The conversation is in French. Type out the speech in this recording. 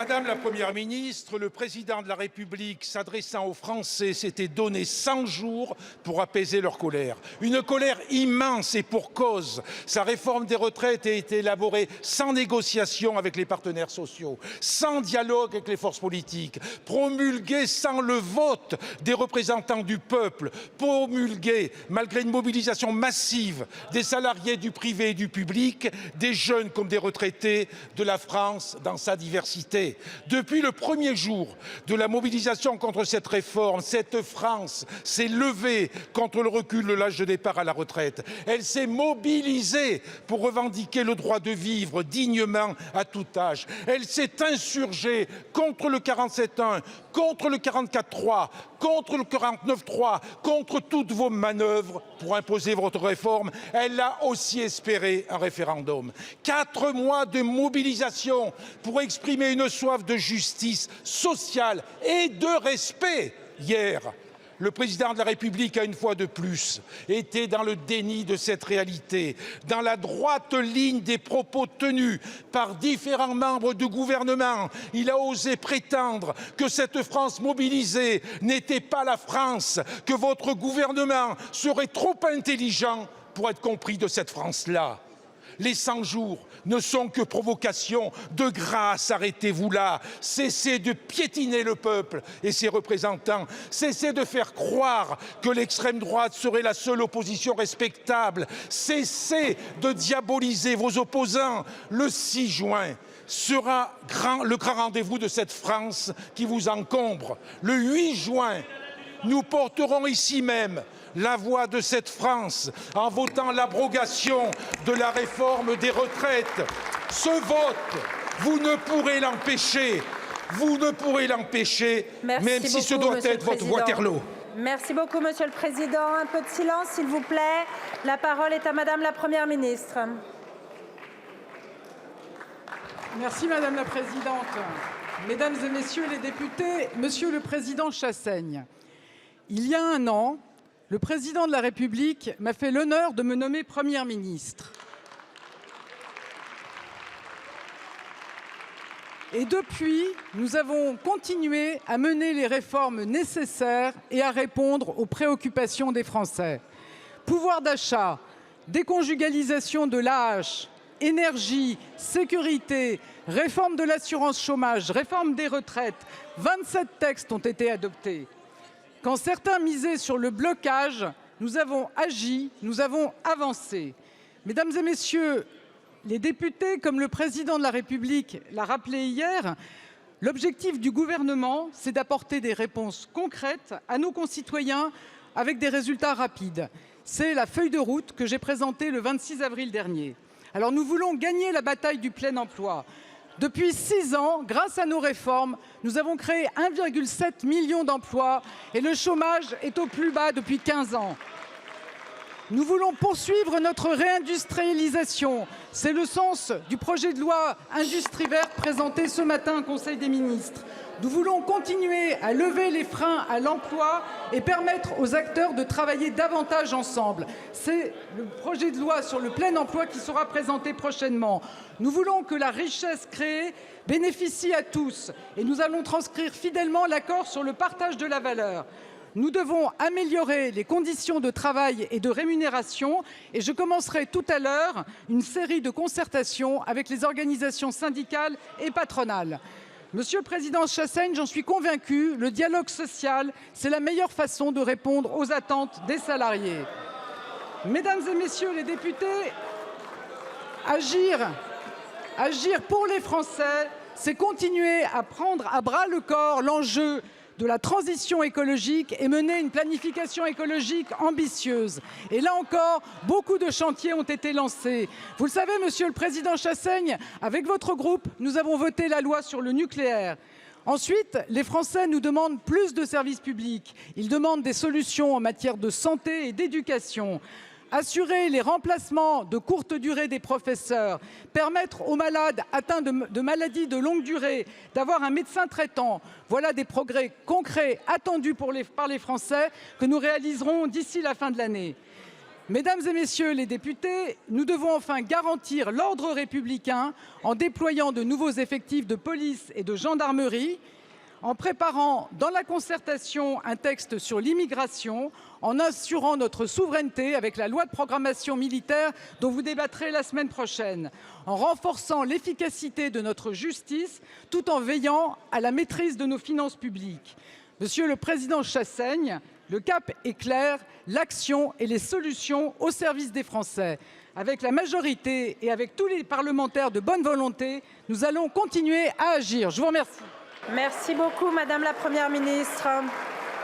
Madame la Première ministre, le président de la République, s'adressant aux Français, s'était donné 100 jours pour apaiser leur colère. Une colère immense et pour cause. Sa réforme des retraites a été élaborée sans négociation avec les partenaires sociaux, sans dialogue avec les forces politiques, promulguée sans le vote des représentants du peuple, promulguée malgré une mobilisation massive des salariés du privé et du public, des jeunes comme des retraités, de la France dans sa diversité. Depuis le premier jour de la mobilisation contre cette réforme, cette France s'est levée contre le recul de l'âge de départ à la retraite. Elle s'est mobilisée pour revendiquer le droit de vivre dignement à tout âge. Elle s'est insurgée contre le 47-1, contre le 44-3, contre le 49-3, contre toutes vos manœuvres pour imposer votre réforme. Elle a aussi espéré un référendum. 4 mois de mobilisation pour exprimer une soif de justice sociale et de respect. Hier, le président de la République a une fois de plus été dans le déni de cette réalité, dans la droite ligne des propos tenus par différents membres du gouvernement. Il a osé prétendre que cette France mobilisée n'était pas la France, que votre gouvernement serait trop intelligent pour être compris de cette France-là. Les 100 jours ne sont que provocation. De grâce, arrêtez-vous là. Cessez de piétiner le peuple et ses représentants. Cessez de faire croire que l'extrême droite serait la seule opposition respectable. Cessez de diaboliser vos opposants. Le 6 juin sera le grand rendez-vous de cette France qui vous encombre. Le 8 juin, nous porterons ici même la voix de cette France en votant l'abrogation de la réforme des retraites. Ce vote, vous ne pourrez l'empêcher. Vous ne pourrez l'empêcher, même si ce doit être votre Waterloo. Merci beaucoup, Monsieur le Président. Un peu de silence, s'il vous plaît. La parole est à Madame la Première ministre. Merci, Madame la Présidente. Mesdames et Messieurs les députés, Monsieur le Président Chassaigne, il y a 1 an, le président de la République m'a fait l'honneur de me nommer Première ministre. Et depuis, nous avons continué à mener les réformes nécessaires et à répondre aux préoccupations des Français. Pouvoir d'achat, déconjugalisation de l'AAH, énergie, sécurité, réforme de l'assurance chômage, réforme des retraites, 27 textes ont été adoptés. Quand certains misaient sur le blocage, nous avons agi, nous avons avancé. Mesdames et Messieurs les députés, comme le président de la République l'a rappelé hier, l'objectif du gouvernement, c'est d'apporter des réponses concrètes à nos concitoyens avec des résultats rapides. C'est la feuille de route que j'ai présentée le 26 avril dernier. Alors nous voulons gagner la bataille du plein emploi. Depuis 6 ans, grâce à nos réformes, nous avons créé 1,7 million d'emplois et le chômage est au plus bas depuis 15 ans. Nous voulons poursuivre notre réindustrialisation. C'est le sens du projet de loi Industrie verte présenté ce matin au Conseil des ministres. Nous voulons continuer à lever les freins à l'emploi et permettre aux acteurs de travailler davantage ensemble. C'est le projet de loi sur le plein emploi qui sera présenté prochainement. Nous voulons que la richesse créée bénéficie à tous et nous allons transcrire fidèlement l'accord sur le partage de la valeur. Nous devons améliorer les conditions de travail et de rémunération et je commencerai tout à l'heure une série de concertations avec les organisations syndicales et patronales. Monsieur le Président Chassaigne, j'en suis convaincu, le dialogue social, c'est la meilleure façon de répondre aux attentes des salariés. Mesdames et Messieurs les députés, agir pour les Français, c'est continuer à prendre à bras le corps l'enjeu de la transition écologique et mener une planification écologique ambitieuse. Et là encore, beaucoup de chantiers ont été lancés. Vous le savez, Monsieur le Président Chassaigne, avec votre groupe, nous avons voté la loi sur le nucléaire. Ensuite, les Français nous demandent plus de services publics. Ils demandent des solutions en matière de santé et d'éducation. Assurer les remplacements de courte durée des professeurs, permettre aux malades atteints de maladies de longue durée d'avoir un médecin traitant, voilà des progrès concrets attendus par les Français que nous réaliserons d'ici la fin de l'année. Mesdames et messieurs les députés, nous devons enfin garantir l'ordre républicain en déployant de nouveaux effectifs de police et de gendarmerie, en préparant dans la concertation un texte sur l'immigration, en assurant notre souveraineté avec la loi de programmation militaire dont vous débattrez la semaine prochaine, en renforçant l'efficacité de notre justice tout en veillant à la maîtrise de nos finances publiques. Monsieur le président Chassaigne, le cap est clair, l'action et les solutions au service des Français. Avec la majorité et avec tous les parlementaires de bonne volonté, nous allons continuer à agir. Je vous remercie. Merci beaucoup, Madame la Première ministre.